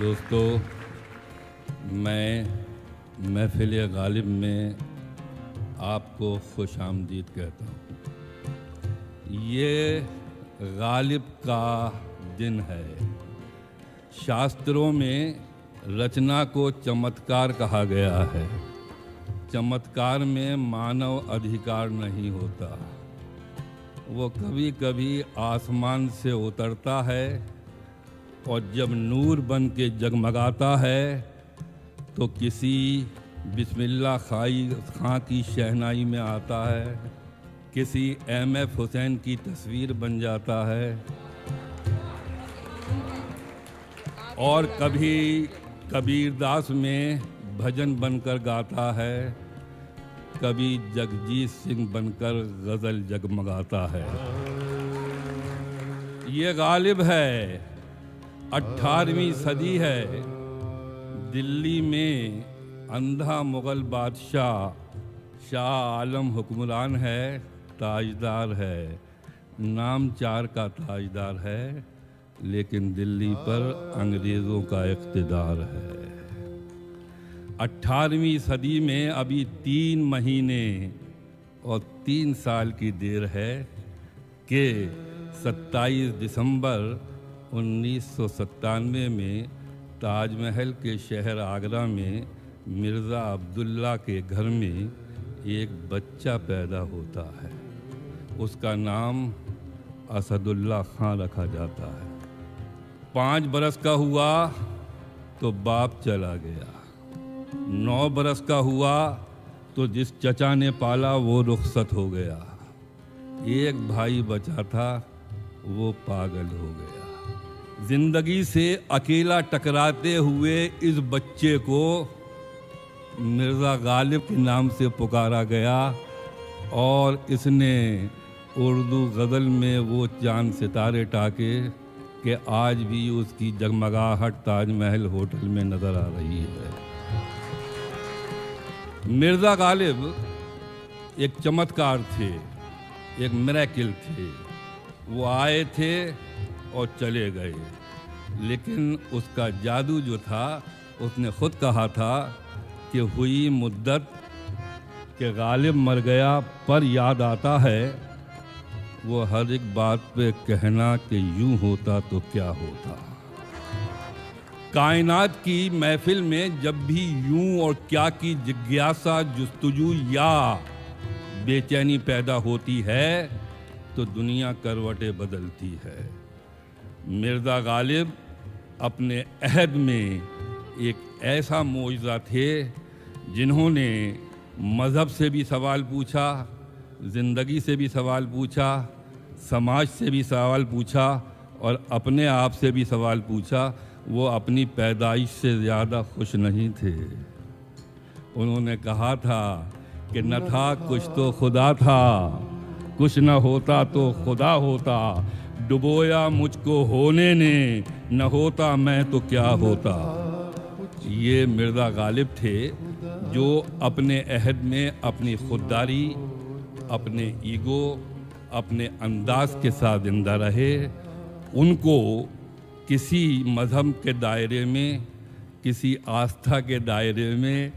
दोस्तों, मैं महफिल गालिब में आपको खुश आमदीद कहता हूँ। ये गालिब का दिन है। शास्त्रों में रचना को चमत्कार कहा गया है। चमत्कार में मानव अधिकार नहीं होता, वो कभी कभी आसमान से उतरता है और जब नूर बन के जगमगाता है तो किसी बिस्मिल्लाह खां की शहनाई में आता है, किसी एम.एफ. हुसैन की तस्वीर बन जाता है और कभी कबीरदास में भजन बनकर गाता है, कभी जगजीत सिंह बनकर गज़ल जगमगाता है। ये गालिब है, 18वीं सदी है। दिल्ली में अंधा मुग़ल बादशाह शाह आलम हुक्मरान है, ताजदार है, नाम 4 का ताजदार है, लेकिन दिल्ली पर अंग्रेज़ों का इक़्तिदार है। 18वीं सदी में अभी 3 महीने और 3 साल की देर है कि 27 दिसंबर 1997 में ताजमहल के शहर आगरा में मिर्ज़ा अब्दुल्ला के घर में एक बच्चा पैदा होता है। उसका नाम असदुल्ला खां रखा जाता है। 5 बरस का हुआ तो बाप चला गया। 9 बरस का हुआ तो जिस चचा ने पाला वो रुखसत हो गया। एक भाई बचा था, वो पागल हो गया। जिंदगी से अकेला टकराते हुए इस बच्चे को मिर्ज़ा गालिब के नाम से पुकारा गया और इसने उर्दू गज़ल में वो चांद सितारे टाके कि आज भी उसकी जगमगाहट ताजमहल होटल में नज़र आ रही है। मिर्ज़ा गालिब एक चमत्कार थे, एक मिरेकल थे। वो आए थे और चले गए, लेकिन उसका जादू जो था, उसने खुद कहा था कि हुई मुद्दत के गालिब मर गया पर याद आता है, वो हर एक बात पे कहना कि यूं होता तो क्या होता। कायनात की महफिल में जब भी यूं और क्या की जिज्ञासा, जुस्तजू या बेचैनी पैदा होती है तो दुनिया करवटें बदलती है। मिर्ज़ा गालिब अपने अहद में एक ऐसा मोइज़ा थे जिन्होंने मज़हब से भी सवाल पूछा, ज़िंदगी से भी सवाल पूछा, समाज से भी सवाल पूछा और अपने आप से भी सवाल पूछा। वो अपनी पैदाइश से ज़्यादा खुश नहीं थे। उन्होंने कहा था कि न था कुछ तो खुदा था, कुछ न होता तो खुदा होता, डुबोया मुझको होने ने, न होता मैं तो क्या होता। ये मिर्ज़ा गालिब थे जो अपने अहद में अपनी खुददारी, अपने ईगो, अपने अंदाज के साथ जिंदा रहे। उनको किसी मज़हब के दायरे में, किसी आस्था के दायरे में,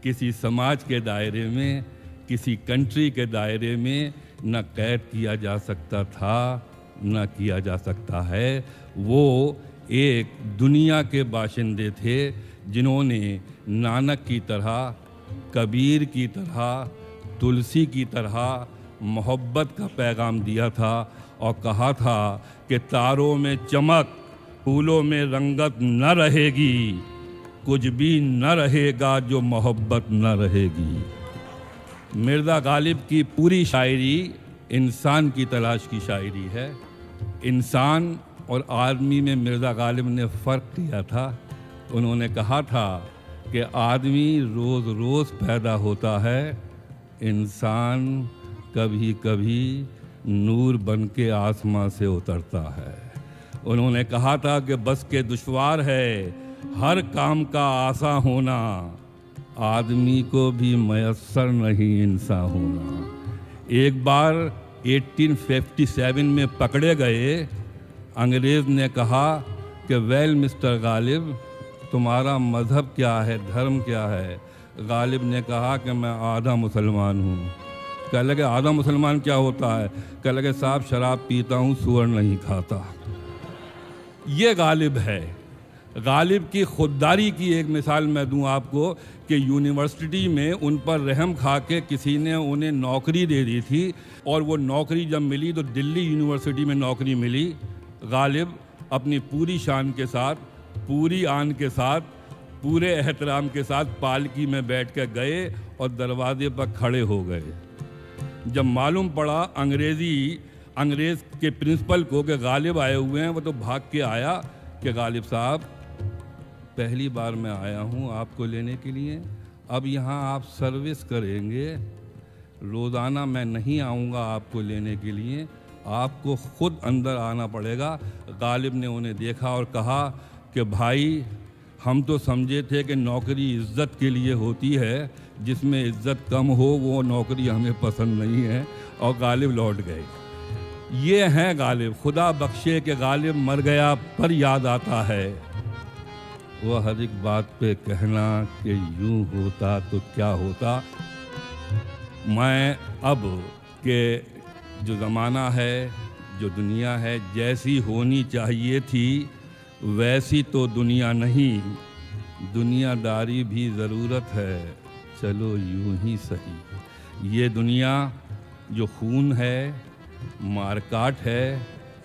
किसी समाज के दायरे में, किसी कंट्री के दायरे में न कैद किया जा सकता था, न किया जा सकता है। वो एक दुनिया के बाशिंदे थे जिन्होंने नानक की तरह, कबीर की तरह, तुलसी की तरह मोहब्बत का पैगाम दिया था और कहा था कि तारों में चमक, फूलों में रंगत न रहेगी, कुछ भी न रहेगा जो मोहब्बत न रहेगी। मिर्ज़ा गालिब की पूरी शायरी इंसान की तलाश की शायरी है। इंसान और आदमी में मिर्ज़ा गालिब ने फ़र्क किया था। उन्होंने कहा था कि आदमी रोज़ रोज़ पैदा होता है, इंसान कभी कभी नूर बन के आसमां से उतरता है। उन्होंने कहा था कि बस के दुश्वार है हर काम का आसा होना, आदमी को भी मयस्सर नहीं इंसान होना। एक बार 1857 में पकड़े गए। अंग्रेज़ ने कहा कि वेल मिस्टर गालिब, तुम्हारा मज़हब क्या है, धर्म क्या है? गालिब ने कहा कि मैं आधा मुसलमान हूँ। कह लगे आधा मुसलमान क्या होता है? कह लगे साहब शराब पीता हूँ, सुअर नहीं खाता। ये गालिब है। गालिब की खुददारी की एक मिसाल मैं दूं आपको कि यूनिवर्सिटी में उन पर रहम खा के किसी ने उन्हें नौकरी दे दी थी, और वो नौकरी जब मिली तो दिल्ली यूनिवर्सिटी में नौकरी मिली। गालिब अपनी पूरी शान के साथ, पूरी आन के साथ, पूरे एहतराम के साथ पालकी में बैठ कर गए और दरवाजे पर खड़े हो गए। जब मालूम पड़ा अंग्रेज़ के प्रिंसिपल को कि गालिब आए हुए हैं, वो तो भाग के आया कि गालिब साहब पहली बार मैं आया हूँ आपको लेने के लिए, अब यहाँ आप सर्विस करेंगे, रोज़ाना मैं नहीं आऊँगा आपको लेने के लिए, आपको खुद अंदर आना पड़ेगा। गालिब ने उन्हें देखा और कहा कि भाई हम तो समझे थे कि नौकरी इज़्ज़त के लिए होती है, जिसमें इज़्ज़त कम हो वो नौकरी हमें पसंद नहीं है, और गालिब लौट गए। ये हैं गालिब। खुदा बख्शे कि गालिब मर गया पर याद आता है, वह हर एक बात पे कहना कि यूं होता तो क्या होता। मैं अब के जो ज़माना है, जो दुनिया है, जैसी होनी चाहिए थी वैसी तो दुनिया नहीं, दुनियादारी भी ज़रूरत है, चलो यूं ही सही। ये दुनिया जो खून है, मारकाट है,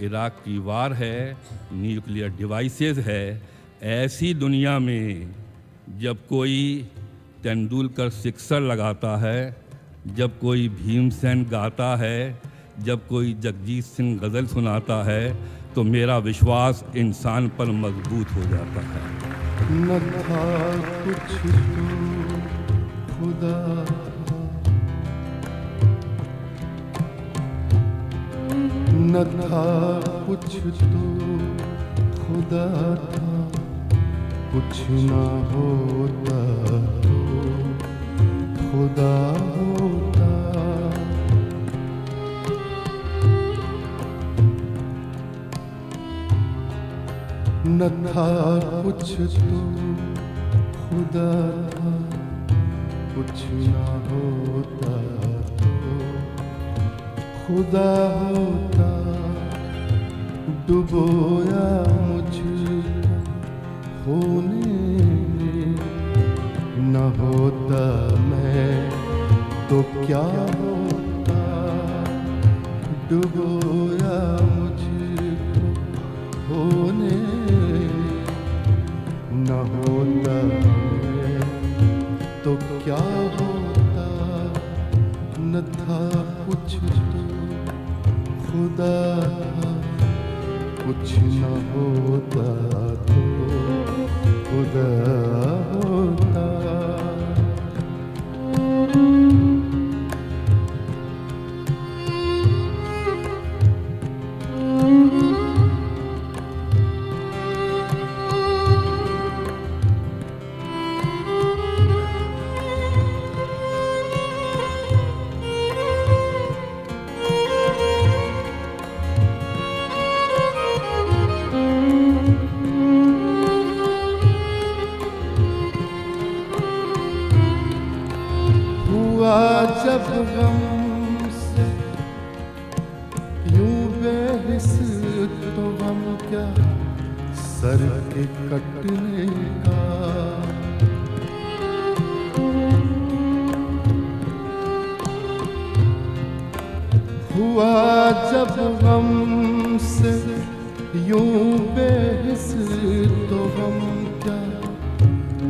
इराक की वार है, न्यूक्लियर डिवाइसेस है, ऐसी दुनिया में जब कोई तेंदुलकर सिक्सर लगाता है, जब कोई भीमसेन गाता है, जब कोई जगजीत सिंह गज़ल सुनाता है, तो मेरा विश्वास इंसान पर मजबूत हो जाता है। न था कुछ तो खुदा, न था कुछ तो खुदा था, कुछ ना होता तो खुदा होता। न था कुछ तो खुदा था, कुछ ना होता तो खुदा होता। डुबोया मुझे होने न होता मैं तो क्या होता। डुबोया मुझे होने न होता मैं तो क्या होता। न था कुछ तो खुदा था, कुछ न होता तो खुदा होता। जब गम से यूं बेहिस तो गम क्या सर के कटने का। हुआ जब गम से यूं बेहिस तो गम क्या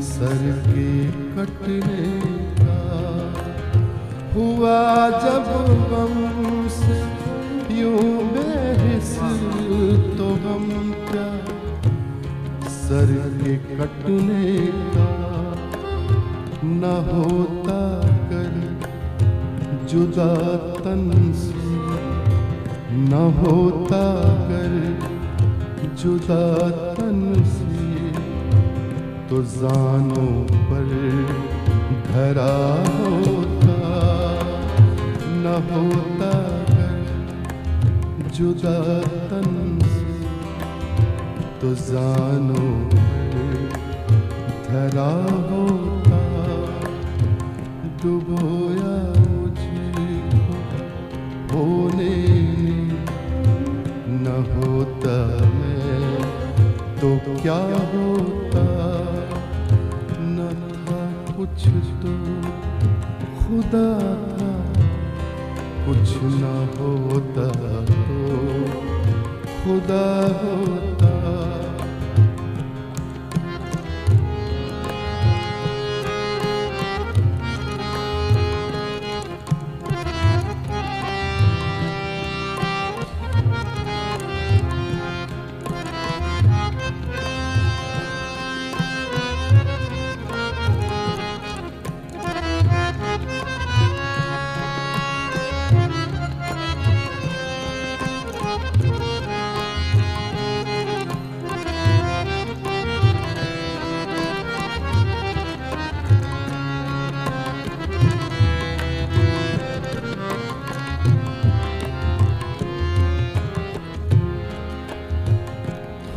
सर के कटने का। हुआ जब गम से यूं बेहिस तो गम क्या सर के कटने का। न होता कर जुदा तन से, न होता कर जुदा तन से, तो जानों पर धरा होता। न होता कर जुदा तन से, तो जानों पर धरा होता, डुबोया मुझको होने न होता मैं तो क्या होता, न था कुछ तो खुदा था, कुछ न होता तो खुदा होता।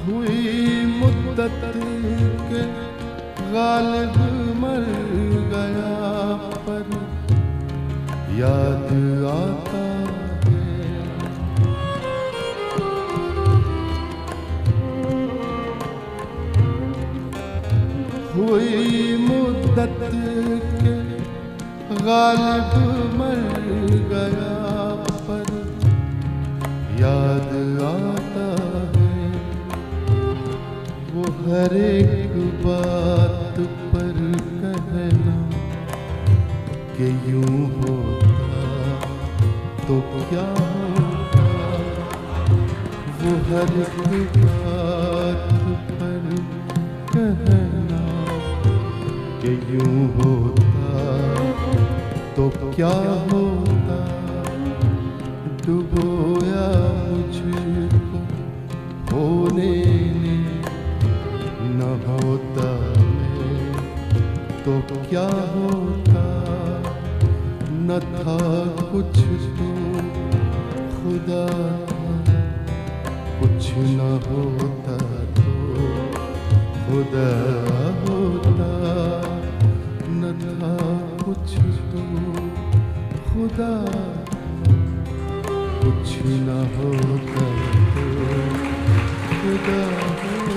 हुई मुद्दत के गालिब मर गया पर याद आता है, हुई मुद्दत के गालिब मर गया पर याद आता है, वो हर एक बात पर कहना कि यूं होता तो क्या होता, वो हर एक बात पर कहना कि यूं होता तो क्या होता, डुबोया मुझको होने न होता मैं तो क्या होता, न था कुछ तो खुदा था, कुछ न होता तो खुदा होता, न था कुछ तो खुदा, कुछ न होता तो खुदा होता।